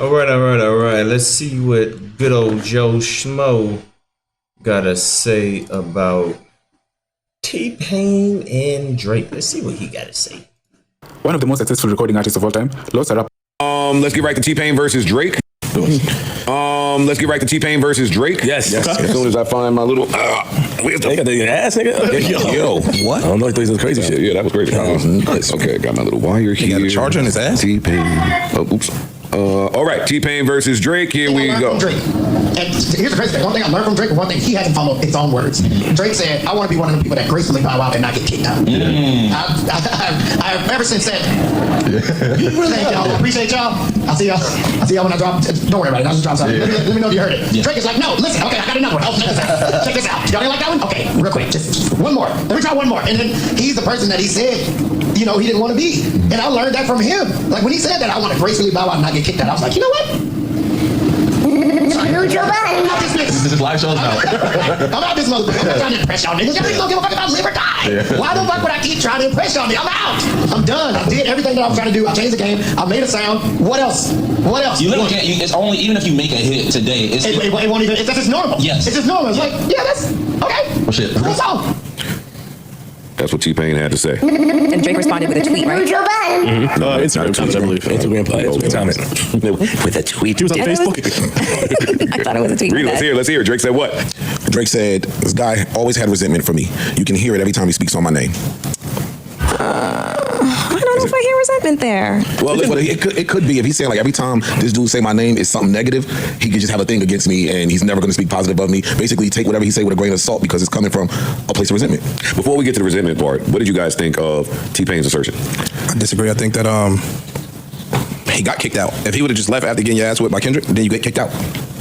All right. Let's see what good old Joe Schmo gotta say about T-Pain and Drake. Let's see what he gotta say. One of the most successful recording artists of all time. Lots of rap. Let's get right to T-Pain versus Drake. Let's get right to T-Pain versus Drake. Yes. As soon as I find my little Where's the ass, nigga? Yo, what? I don't know if this is crazy shit. Yeah, that was crazy. Nice. Okay, I got my little wire here. He got a charger in his ass? T-Pain. Oh, oops. All right, T-Pain versus Drake. Here we go. Drake. And here's the crazy thing. One thing I learned from Drake, and one thing he hasn't followed his own words. Drake said, "I want to be one of the people that gracefully bow out and not get kicked out." I've ever since said, "Thank y'all, appreciate y'all. I'll see y'all when I drop. Don't worry about it. I'll just drop something. Let me know if you heard it." Drake is like, "No, listen. Okay, I got another one. Oh, check this out. Y'all didn't like that one? Okay, real quick, just one more. Let me try one more." And then he's the person that he said, he didn't want to be. And I learned that from him. Like when he said that, I want to gracefully bow out and not get kicked out. I was like, you know what? This is live shows now. I'm out this motherfucker. I'm not trying to impress y'all niggas. Y'all niggas don't give a fuck about live or die. Yeah. Why the fuck would I keep trying to impress y'all? I'm out. I'm done. I did everything that I was trying to do. I changed the game. I made a sound. What else? You literally can't. It's only even if you make a hit today. It won't even. That's just normal. Yes. It's just normal. It's like, yeah, that's okay. Oh shit. Cool song. That's what T-Pain had to say. And Drake responded with a tweet, right? No, Instagram comments, I believe. Instagram comment. With a tweet. She was on Facebook. I thought it was a tweet. Let's hear. Drake said what? Drake said, "This guy always had resentment for me. You can hear it every time he speaks on my name." I don't know if I hear resentment there. Well, it could be if he's saying like every time this dude say my name is something negative, he could just have a thing against me and he's never going to speak positive of me. Basically, take whatever he say with a grain of salt because it's coming from a place of resentment. Before we get to the resentment part, what did you guys think of T-Pain's assertion? I disagree. I think that he got kicked out. If he would have just left after getting your ass whipped by Kendrick, then you get kicked out.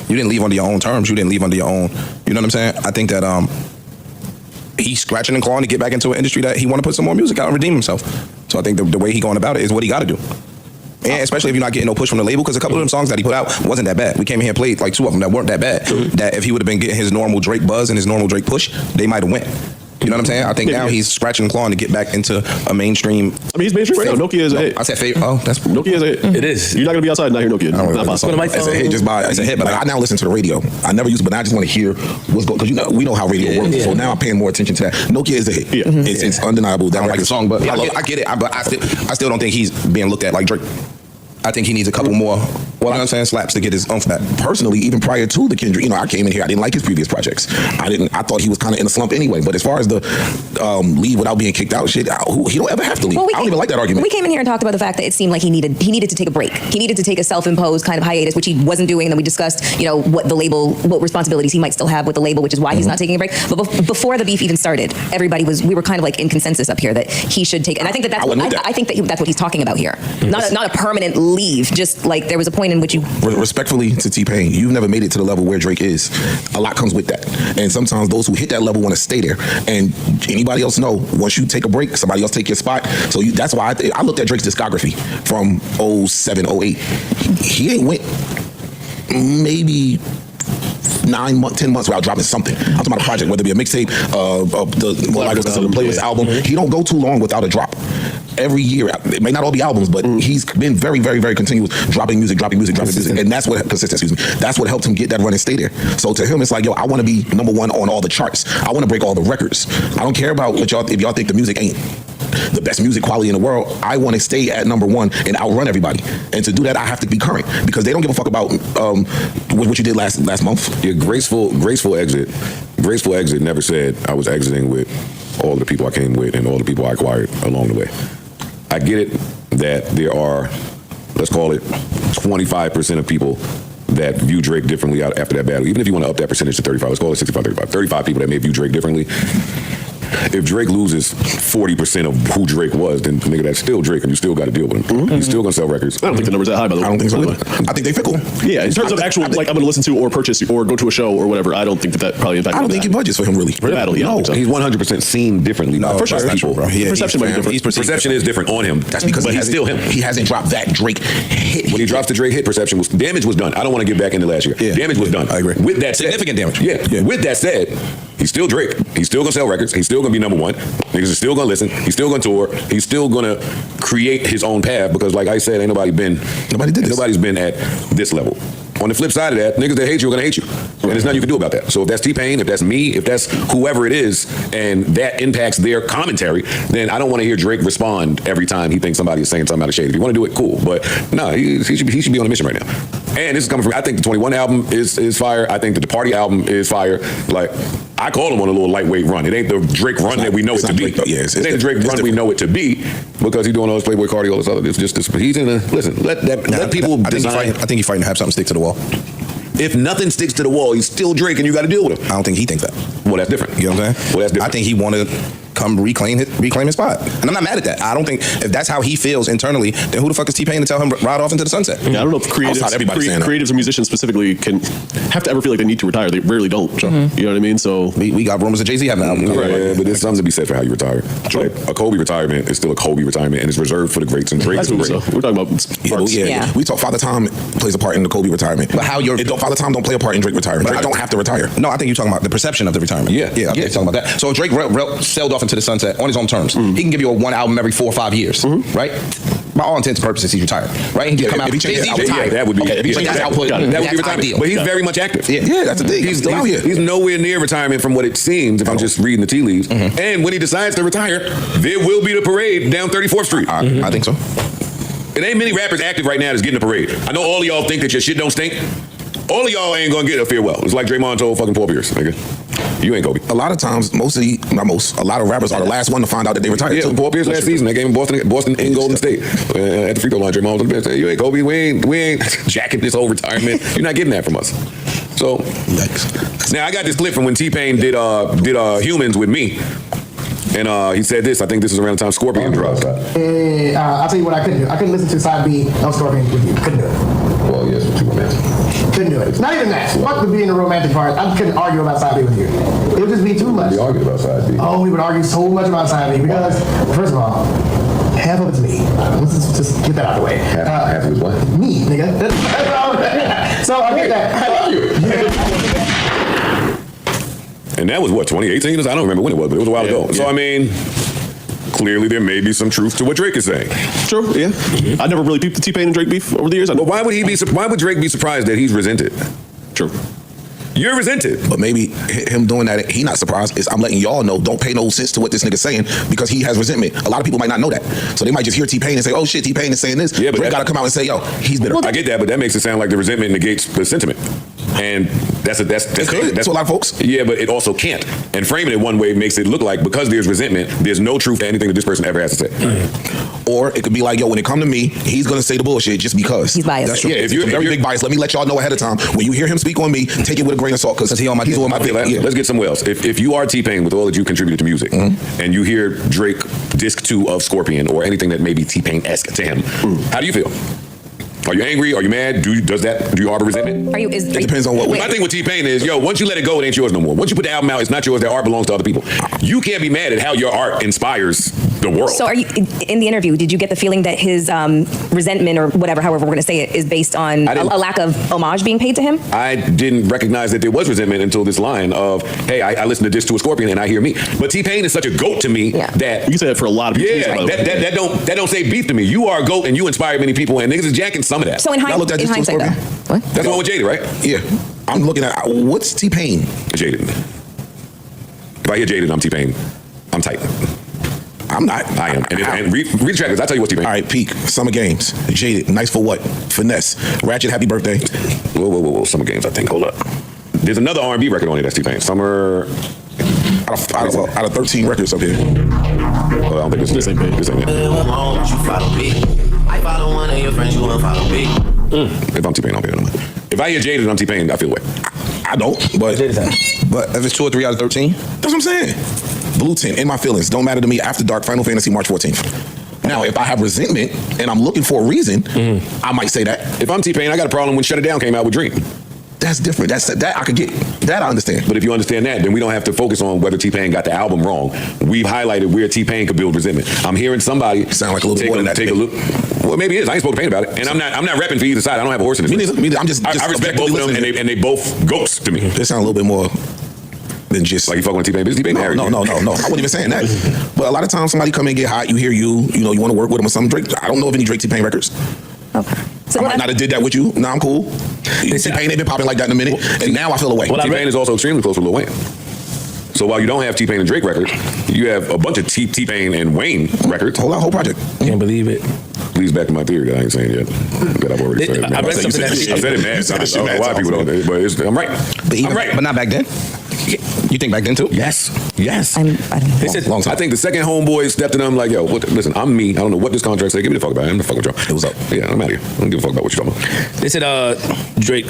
You didn't leave under your own terms. You didn't leave under your own. You know what I'm saying? I think that he's scratching and clawing to get back into an industry that he want to put some more music out and redeem himself. So I think the way he going about it is what he got to do. And especially if you're not getting no push from the label, because a couple of them songs that he put out wasn't that bad. We came in here and played like two of them that weren't that bad. That if he would have been getting his normal Drake buzz and his normal Drake push, they might have went. You know what I'm saying? I think now he's scratching and clawing to get back into a mainstream. I mean, he's mainstream. No, Nokia is a hit. I said favorite. Oh, that's Nokia is a hit. It is. You're not gonna be outside and not hear Nokia. Not possible. It's a hit just by it's a hit. But I now listen to the radio. I never used it, but now I just want to hear what's going because we know how radio works. So now I'm paying more attention to that. Nokia is a hit. Yeah. It's undeniable. That I don't like the song, but I get it. But I still don't think he's being looked at like Drake. I think he needs a couple more, slaps to get his back. Personally, even prior to the Kendrick, I came in here, I didn't like his previous projects. I thought he was kind of in a slump anyway. But as far as the leave without being kicked out shit, he don't ever have to leave. I don't even like that argument. We came in here and talked about the fact that it seemed like he needed to take a break. He needed to take a self-imposed kind of hiatus, which he wasn't doing. And then we discussed, what responsibilities he might still have with the label, which is why he's not taking a break. But before the beef even started, we were kind of like in consensus up here that he should take. And I think that's what he's talking about here. Not a permanent leave. Just like there was a point in which you respectfully to T-Pain, you've never made it to the level where Drake is. A lot comes with that, and sometimes those who hit that level want to stay there. And anybody else know once you take a break, somebody else take your spot. So that's why I looked at Drake's discography from 07, 08. He ain't went maybe 9 months, 10 months without dropping something. I'm talking about a project, whether it be a mixtape, the playlist album. He don't go too long without a drop. Every year, it may not all be albums, but he's been very, very, very continuous, dropping music, and that's what that's what helped him get that run and stay there. So to him, it's like, I want to be #1 on all the charts. I want to break all the records. I don't care about what if y'all think the music ain't the best music quality in the world. I want to stay at #1 and outrun everybody. And to do that, I have to be current because they don't give a fuck about what you did last month. Your graceful exit. Graceful exit never said I was exiting with all the people I came with and all the people I acquired along the way. I get it that there are, let's call it 25% of people that view Drake differently after that battle. Even if you want to up that percentage to 35, let's call it 65, 35. 35 people that may view Drake differently. If Drake loses 40% of who Drake was, then nigga, that's still Drake, and you still got to deal with him. He's still gonna sell records. I don't think the number's that high, by the way. I don't think so either. I think they fickle. Yeah, in terms of actual, like I'm gonna listen to or purchase or go to a show or whatever, I don't think that probably impacts. I don't think he budgets for him really. Battle, yeah. No, he's 100% seen differently. No, for sure, that's true, bro. Perception might be different. Perception is different on him. That's because he's still him. He hasn't dropped that Drake hit. When he drops the Drake hit, damage was done. I don't want to get back into last year. Yeah. Damage was done. I agree. With that said, significant damage. Yeah. With that said, He's still Drake. He's still gonna sell records. He's still gonna be number one. Niggas are still gonna listen. He's still gonna tour. He's still gonna create his own path because, like I said, nobody's been at this level. On the flip side of that, niggas that hate you are gonna hate you. And there's nothing you can do about that. So if that's T-Pain, if that's me, if that's whoever it is, and that impacts their commentary, then I don't want to hear Drake respond every time he thinks somebody is saying something out of shade. If you want to do it, cool. But no, he should be on a mission right now. And this is coming from, I think the 21 album is fire. I think the Party album is fire. Like, I call him on a little lightweight run. It ain't the Drake run that we know it to be. It ain't the Drake run we know it to be because he's doing all this Playboy Cardi, all this other. It's just this. He's in a listen. Let people design. I think he's fighting to have something stick to the wall. If nothing sticks to the wall, he's still Drake, and you got to deal with him. I don't think he thinks that. Well, that's different. You know what I'm saying? Well, that's different. I think he want to come reclaim his spot, and I'm not mad at that. I don't think if that's how he feels internally, then who the fuck is T-Pain to tell him ride off into the sunset? Yeah, I don't know if creatives or musicians specifically can have to ever feel like they need to retire. They rarely don't. You know what I mean? So we got rumors of Jay-Z having an album. Yeah, but there's something to be said for how you retire. Like, a Kobe retirement is still a Kobe retirement, and it's reserved for the greats. And Drake is great. So we're talking about sparks. We talk Father Time plays a part in the Kobe retirement, but Father Time don't play a part in Drake retirement. Drake don't have to retire. No, I think you're talking about the perception of the retirement. I think you're talking about that. So if Drake sailed off into the sunset on his own terms. He can give you a one album every 4 or 5 years, right? By all intents and purposes, he's retired, right? He can come out. That would be. That's output. That would be retirement. But he's very much active. Yeah, that's the thing. He's still out here. He's nowhere near retirement from what it seems. If I'm just reading the tea leaves, and when he decides to retire, there will be the parade down 34th Street. I think so. It ain't many rappers active right now that's getting a parade. I know all of y'all think that your shit don't stink. All of y'all ain't gonna get a farewell. It's like Draymond told fucking Paul Pierce, nigga. You ain't Kobe. A lot of times, a lot of rappers are the last one to find out that they retired. Yeah, Paul Pierce last season, they gave him Boston in Golden State. At the free throw line, Draymond was on the bench. You ain't Kobe. We ain't jacking this whole retirement. You're not getting that from us. So, now I got this clip from when T-Pain did Humans with me. And he said this, I think this was around the time Scorpion dropped. I'll tell you what I couldn't do. I couldn't listen to side B of Scorpion with you. Couldn't do it. Well, yes, we're too romantic. Couldn't do it. It's not even that. Fuck the being the romantic part. I couldn't argue about side B with you. It would just be too much. We argued about side B. Oh, we would argue so much about side B because, first of all, half of it's me. Let's just get that out of the way. Half of it's what? Me, nigga. So I get that. I love you. And that was what, 2018? I don't remember when it was, but it was a while ago. So, I mean, clearly there may be some truth to what Drake is saying. True, yeah. I never really peeped the T-Pain and Drake beef over the years. But why would Drake be surprised that he's resented? True. You're resented. But maybe him doing that, he not surprised. I'm letting y'all know, don't pay no sense to what this nigga's saying because he has resentment. A lot of people might not know that. So they might just hear T-Pain and say, oh shit, T-Pain is saying this. Yeah, but Drake gotta come out and say, yo, he's bitter. I get that, but that makes it sound like the resentment negates the sentiment. And that's a lot of folks. Yeah, but it also can't. And framing it one way makes it look like because there's resentment, there's no truth to anything that this person ever has to say. Or it could be like, yo, when it come to me, he's gonna say the bullshit just because. He's biased. That's true. Yeah, if you're very big bias, let me let y'all know ahead of time. When you hear him speak on me, take it with a grain of salt because he's on my dick. Let's get somewhere else. If you are T-Pain with all that you contributed to music, and you hear Drake disc 2 of Scorpion or anything that may be T-Pain-esque to him, how do you feel? Are you angry? Are you mad? Do you harbor resentment? It depends on what. My thing with T-Pain is, once you let it go, it ain't yours no more. Once you put the album out, it's not yours. That art belongs to other people. You can't be mad at how your art inspires the world. So are you, in the interview, did you get the feeling that his resentment or whatever, however we're going to say it, is based on a lack of homage being paid to him? I didn't recognize that there was resentment until this line of, hey, I listened to this to a Scorpion and I hear me. But T-Pain is such a goat to me that... You say that for a lot of people. Yeah, that don't say beef to me. You are a goat and you inspire many people and niggas is jacking some of that. So in hindsight though. What? That's the one with Jaded, right? Yeah. I'm looking at, what's T-Pain? Jaded. If I hear Jaded, I'm T-Pain. I'm tight. I'm not. I am. And read the track list. I'll tell you what's T-Pain. All right, Peak, Summer Games, Jaded, Nice for What, Finesse, Ratchet, Happy Birthday. Whoa, Summer Games, I think. Hold up. There's another R&B record on it that's T-Pain. Summer... Out of 13 records up here. Well, I don't think this ain't it. This ain't it. I follow one of your friends, you won't follow me. If I'm T-Pain, I'll be on. If I hear Jaded and I'm T-Pain, I feel away. I don't, but if it's 2 or 3 out of 13, that's what I'm saying. Blue Tint, In My Feelings, Don't Matter to Me, After Dark, Final Fantasy, March 14th. Now, if I have resentment and I'm looking for a reason, I might say that. If I'm T-Pain, I got a problem when Shut It Down came out with Dream. That's different. That I could get. That I understand. But if you understand that, then we don't have to focus on whether T-Pain got the album wrong. We've highlighted where T-Pain could build resentment. I'm hearing somebody sound like a little bit more than that. Take a look. Well, maybe it is. I ain't spoke to Pain about it, and I'm not repping for either side. I don't have a horse in this. Me neither. I'm just I respect both of them, and they both goats to me. They sound a little bit more. than just like you fucking with T-Pain. T-Pain married. No. I wasn't even saying that. But a lot of times somebody come in and get hot, you hear you know, you want to work with them or something. Drake, I don't know of any Drake T-Pain records. Okay. So I might not have did that with you. Nah, I'm cool. T-Pain ain't been popping like that in a minute, and now I feel away. T-Pain is also extremely close with Lil Wayne. So while you don't have T-Pain and Drake records, you have a bunch of T-Pain and Wayne records. Whole project. Can't believe it. Leads back to my theory that I ain't saying yet. That I've already said. I read something I've said it mad times. I don't know why people don't, but I'm right. I'm right. But not back then. You think back then too? Yes. I don't know. They said, I think the second homeboy stepped to them like, yo, listen, I'm me. I don't know what this contract say. Give me the fuck about it. I'm the fuck with y'all. It was up. Yeah, I'm out of here. I don't give a fuck about what you're talking about. They said Drake,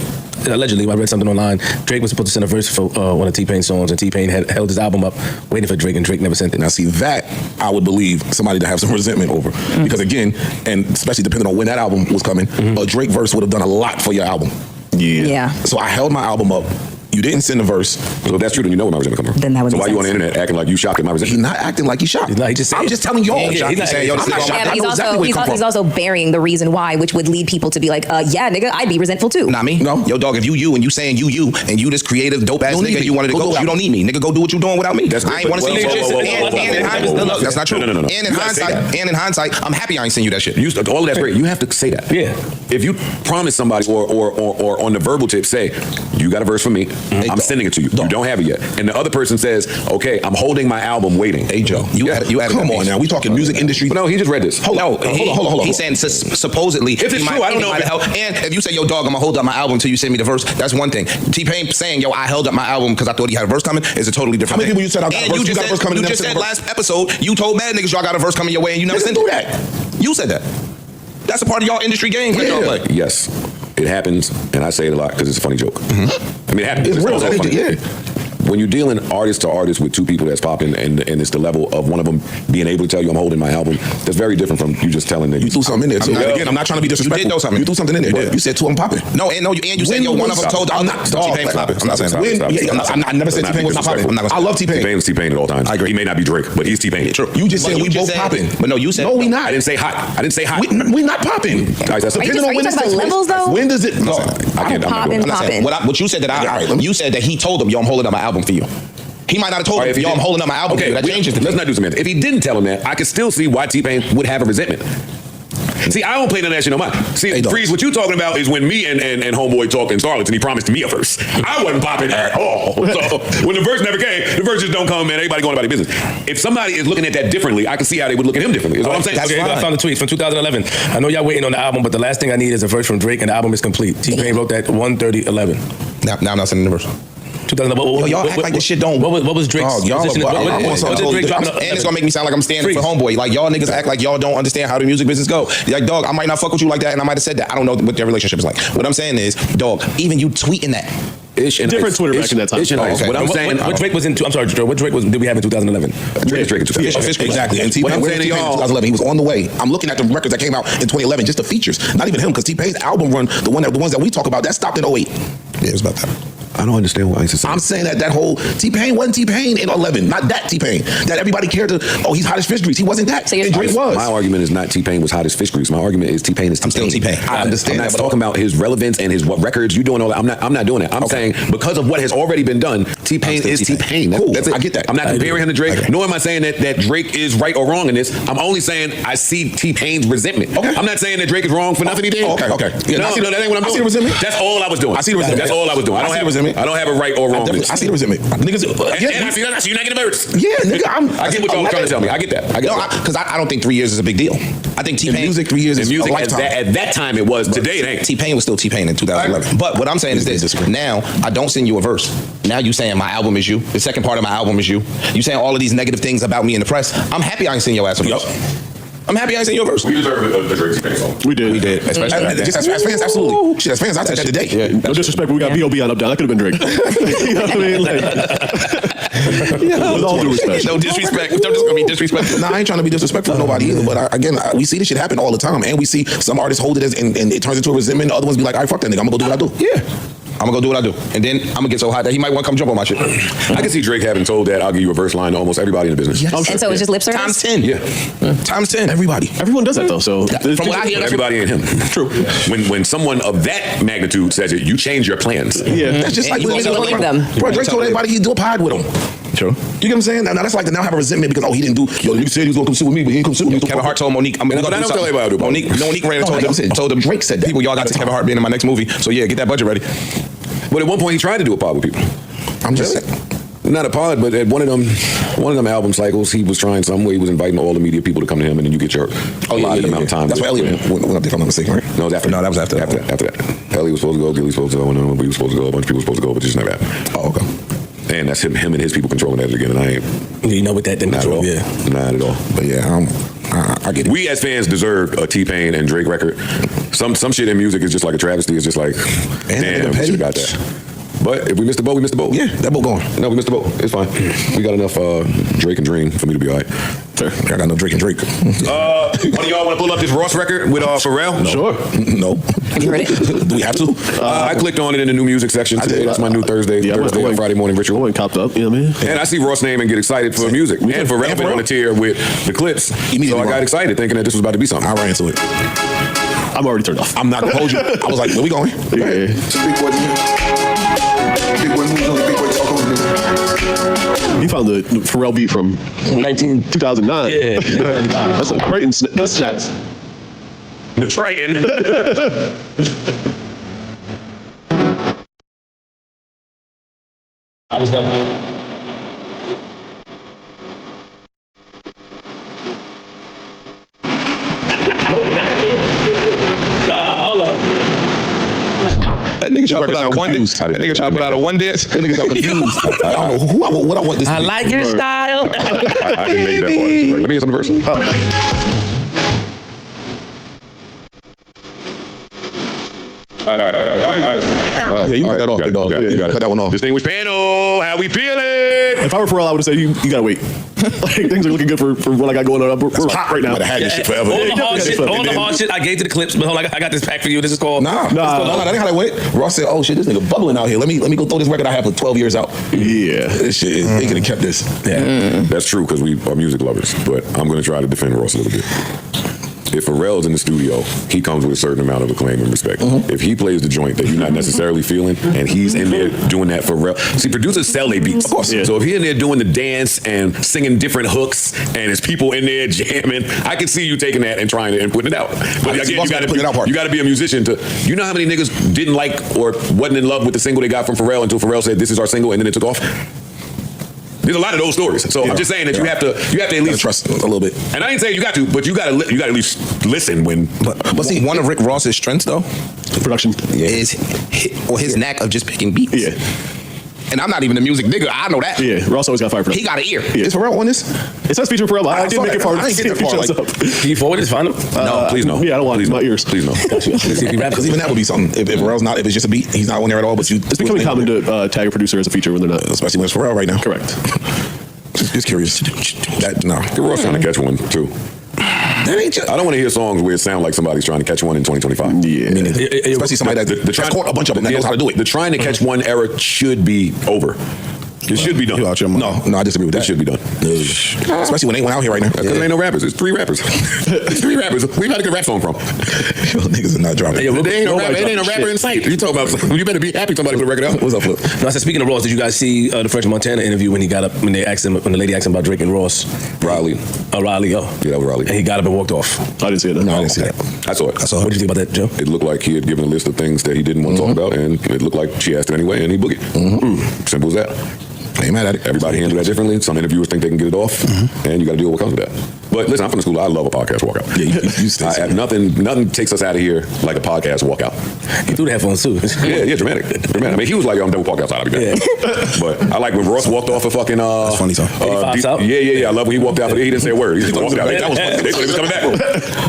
allegedly, I read something online, Drake was supposed to send a verse for one of T-Pain's songs, and T-Pain had held his album up waiting for Drake, and Drake never sent it. Now see, that I would believe somebody to have some resentment over. Because again, and especially depending on when that album was coming, a Drake verse would have done a lot for your album. Yeah. So I held my album up. You didn't send the verse. So if that's true, then you know where my resentment comes from. Then that would So make why you on sense. the internet acting like you shocked at my resentment? He's not acting like he's shocked. He just I'm just telling y'all. He's not saying, yo, I'm not shocked. Yeah, I but know exactly where it come he's from. also burying the reason why, which would lead people to be like, yeah, nigga, I'd be resentful too. Not me. No. Yo, dog, if you and you saying you and you this creative dope ass Don't need nigga, me. you wanted to Go go, do you don't need me. Nigga, go do what you doing without me. That's I ain't want to see whoa, that whoa, shit. whoa, whoa, And in whoa, hindsight, whoa, whoa, that's not true. no. And You in gotta say that. hindsight, I'm happy I ain't seen you that shit. All of that's great. You have to say that. Yeah. If you promise somebody or on the verbal tip say, you got a verse for me, I'm sending it to you. You don't have it yet. And the other person says, okay, I'm holding my album waiting. Hey, Joe, you added come on now. We talking music industry. No, he just read this. Hold on. He's saying supposedly. If it's true, I don't know. And if you say, yo, dog, I'm gonna hold up my album until you send me the verse, that's one thing. T-Pain saying, yo, I held up my album because I thought he had a verse coming is a totally different How many thing. people you said I got a And verse? you You got a verse coming, You you just never said sent a last episode, you told mad niggas y'all got a verse coming your way and you never sent do it. that. You said that. That's a part of y'all industry game. Yeah. Y'all play. Yes, it happens, and I say it a lot because it's a funny joke. I mean, it happens. It's real. also funny. Yeah. When you're dealing artist to artist with two people that's popping, and it's the level of one of them being able to tell you I'm holding my album, that's very different from you just telling niggas. You threw something in there too. I'm not trying to be disrespectful. You did throw something. You threw something in there. What? You said two of them popping. No, and you said, yo, one of them told the other. T-Pain was popping. I'm not saying that. I never said T-Pain was not popping. I love T-Pain. T-Pain is T-Pain at all times. I agree. He may not be Drake, but he's T-Pain. True. You just said we both popping. But no, you said no, we not. I didn't say hot. I didn't say hot. We not popping. Guys, that's Are you depending talking about levels though? When does it? No, I can't. I'm not doing it. What you said that you said that he told him, yo, I'm holding up my album for you. He might not have told him, yo, I'm holding up my album for you. That changes the let's not do semantics. If he didn't tell him that, I could still see why T-Pain would have a resentment. See, I don't play none of that shit no mind. See, Freeze, what you talking about is when me and Homeboy talked in Starlets and he promised me a verse. I wasn't popping at all. So when the verse never came, the verse just don't come, man. Everybody going about their business. If somebody is looking at that differently, I can see how they would look at him differently. Is what I'm saying. Okay, I found the tweets from 2011. I know y'all waiting on the album, but the last thing I need is a verse from Drake, and the album is complete. T-Pain wrote that 1:30:11. Now I'm not sending the verse. 2011. Y'all act like this shit don't. What was Drake's position? What did Drake drop? And it's gonna make me sound like I'm standing for Homeboy. Like y'all niggas act like y'all don't understand how the music business go. Like, dog, I might not fuck with you like that, and I might have said that. I don't know what their relationship is like. What I'm saying is, dog, even you tweeting that. Different Twitter back in that time. What I'm saying, what Drake was in? I'm sorry, Joe. What Drake did we have in 2011? Drake in 2011. Exactly. And T-Pain went in 2011. He was on the way. I'm looking at the records that came out in 2011, just the features. Not even him, because T-Pain's album run, the ones that we talk about, that stopped in 08. Yeah, it was about that. I don't understand why he's I'm saying that whole T-Pain wasn't T-Pain in 11, not that T-Pain that everybody cared to. Oh, he's hot as fish grease. He wasn't that. And Drake was. My argument is not T-Pain was hot as fish grease. My argument is T-Pain is T-Pain. I'm still T-Pain. I understand. I'm not talking about his relevance and his what records you doing all that. I'm not doing that. I'm saying because of what has already been done, T-Pain is T-Pain. Cool. That's it. I get that. I'm not comparing him to Drake. Nor am I saying that Drake is right or wrong in this. I'm only saying I see T-Pain's resentment. Okay. I'm not saying that Drake is wrong for nothing he did. Okay. Yeah, No, that ain't what I'm doing. I see the resentment. That's all I was doing. I see the resentment. That's all I was doing. I don't have a right or wrong. I see the resentment. Niggas, and I see that. You're not getting birds. Yeah, nigga. I get what y'all trying to tell me. I get that. Because I don't think 3 years is a big deal. I think T-Pain. In music, 3 years is a lifetime. At that time it was. Today it ain't. T-Pain was still T-Pain in 2011. But what I'm saying is this. Now, I don't send you a verse. Now you saying my album is you. The second part of my album is you. You saying all of these negative things about me in the press. I'm happy I ain't send your ass a verse. I'm happy I ain't seen your verse. We deserve a Drake T-Pain song. We did. Especially just as fans, absolutely. Shit, as fans, I take that today. Yeah. No disrespect, but we got B.O.B. on up down. That could have been Drake. You know what I mean? With all due respect. No disrespect. I'm just gonna be disrespectful. Nah, I ain't trying to be disrespectful to nobody either. But again, we see this shit happen all the time, and we see some artists hold it as, and it turns into a resentment. The other ones be like, "I fuck that nigga. I'm gonna go do what I do." Yeah. I'm gonna go do what I do, and then I'm gonna get so hot that he might want to come jump on my shit. I can see Drake having told that I'll give you a verse line to almost everybody in the business. Yes. And so it's just lip service? Times 10. Yeah. Times 10. Everybody. Everyone does that though. So From what I hear, Everybody ain't him. True. When someone of that magnitude says it, you change your plans. Yeah. That's just And like you when gonna believe them. Bro, Drake told everybody he'd do a pod with him. True. You get what I'm saying? Now that's like to now have a resentment because he didn't do. Yo, you said he was gonna come sit with me, but he didn't come sit with me. Kevin Hart told Monique, But I don't tell everybody to do Monique ran and told them Drake said that. people, y'all got to Kevin Hart being in my next movie. So yeah, get that budget ready. But at one point, he tried to do a pod with people. I'm just saying. Not a pod, but at one of them album cycles, he was trying some way. He was inviting all the media people to come to him, and then you get your allotted amount of time. That's why Elliot went up there, if I'm not mistaken, right? No, it was after. No, that was after. After that. Elliot was supposed to go, Gilly was supposed to go, and we were supposed to go. A bunch of people were supposed to go, but it just never happened. Oh, okay. And that's him and his people controlling that again, and I ain't. You know what that didn't Not at all. Yeah. Not at all. But yeah, I get it. We as fans deserve a T-Pain and Drake record. Some shit in music is just like a travesty. It's just like, damn, we should have got that. But if we missed the boat, we missed the boat. Yeah, that boat going. No, we missed the boat. It's fine. We got enough Drake and Dream for me to be all right. Fair. I got no Drake and Drake. One of y'all want to pull up this Ross record with Pharrell? No. Sure. No. Have you heard it? Do we have to? I clicked on it in the new music section today. That's my new Thursday and Friday morning ritual. I went copped up, you know what I mean? And I see Ross' name and get excited for music. And Pharrell been on a tear with the clips. So I got excited thinking that this was about to be something. I ran into it. I'm already turned off. I'm not gonna hold you. I was like, where we going? Yeah. He found the Pharrell beat from 2009. Yeah. That's a Creighton snatch. The Triton. I was done. That nigga trying to put out one dance. That nigga trying to put out a one dance. That nigga confused. I don't know what I want this to I be. like your style. I didn't make that part. Let me hear some verse. All right. Yeah, you cut that off, big dog. You got it. Cut that one off. Distinguished panel, how we feeling? If I were Pharrell, I would have said, you gotta wait. Like, things are looking good for what I got going on. We're hot right now. But I had this shit forever. All the hard shit I gave to the clips, but hold on, I got this pack for you. This is called Nah, that ain't how they went. Ross said, "Oh shit, this nigga bubbling out here. Let me go throw this record I have for 12 years out." Yeah. This shit is. They could have kept this. Yeah, that's true because we are music lovers. But I'm going to try to defend Ross a little bit. If Pharrell's in the studio, he comes with a certain amount of acclaim and respect. If he plays the joint that you're not necessarily feeling, and he's in there doing that for Pharrell. See, producers sell their beats. Of course. Yeah. So if he's in there doing the dance and singing different hooks, and his people in there jamming, I can see you taking that and trying it and putting it out. But again, you got to be a musician to. You know how many niggas didn't like or wasn't in love with the single they got from Pharrell until Pharrell said, "This is our single," and then it took off. There's a lot of those stories. So I'm just saying that you have to at least trust a little bit. And I ain't saying you got to, but you got to at least listen when. But see, one of Rick Ross's strengths though, Production. is his knack of just picking beats. Yeah. And I'm not even a music nigga. I know that. Yeah. Ross always got fired for that. He got an ear. Yeah. Is Pharrell on this? It says feature Pharrell. I didn't make it far. I ain't get that far. Like, Can you forward this? Find him. No, please no. Yeah, I don't want please my ears. Please no. because even that would be something. If Pharrell's not, if it's just a beat, he's not on there at all. But It's becoming common to tag a producer as a feature when they're not. especially when it's Pharrell right now. Correct. Just curious. That no. Ross trying to catch one too. That ain't just. I don't want to hear songs where it sounds like somebody's trying to catch one in 2025. Yeah. Especially somebody that's caught a bunch of them that knows how to do it. The trying to catch one era should be over. It should be done. No, I disagree with that. It should be done. Especially when they went out here right now. Because there ain't no rappers. It's 3 rappers. It's 3 rappers. Where you about to get a rap song from? Yo, niggas are not dropping. There ain't no rapper. It ain't a rapper in sight. You talking about? You better be happy somebody put a record out. What's up, Flip? No, I said, speaking of Ross, did you guys see the French Montana interview when he got up, when they asked him, when the lady asked him about Drake and Ross? Riley. Riley, oh. Yeah, that was Riley. And he got up and walked off. I didn't see it. No, I didn't see that. I saw it. What did you think about that, Joe? It looked like he had given a list of things that he didn't want to talk about, and it looked like she asked him anyway, and he boogied. Simple as that. I ain't mad at it. Everybody handles that differently. Some interviewers think they can get it off, and you got to deal with what comes with that. But listen, I'm from the school. I love a podcast walkout. Yeah, you stay nothing takes us out of here like a podcast walkout. He threw the headphones too. Yeah, dramatic. I mean, he was like, "Yo, I'm done with walkouts. I'll be back." But I like when Ross walked off a fucking. That's funny, son. Yeah. I love when he walked out. He didn't say a word. He just walked out. That was funny. They thought he was coming back.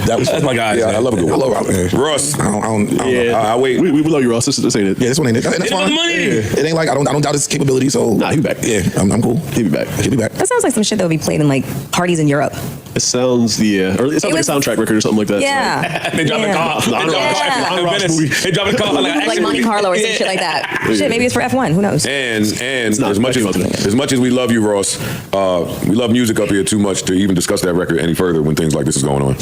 That's my guy. Yeah, I love a good one. I love Ross. I don't know. I wait. We love you, Ross. This ain't it. Yeah, this one ain't it. That's fine. Money. It ain't like I don't doubt his capability. So Nah, he'll be back. Yeah, I'm cool. He'll be back. He'll be back. That sounds like some shit that would be played in like parties in Europe. It sounds, yeah. Or it sounds like a soundtrack record or something like that. Yeah. They drop a car. They drop a car Like Monte Carlo or some shit like that. Shit, maybe it's for F1. Who knows? And as much as we love you, Ross, we love music up here too much to even discuss that record any further when things like this is going on.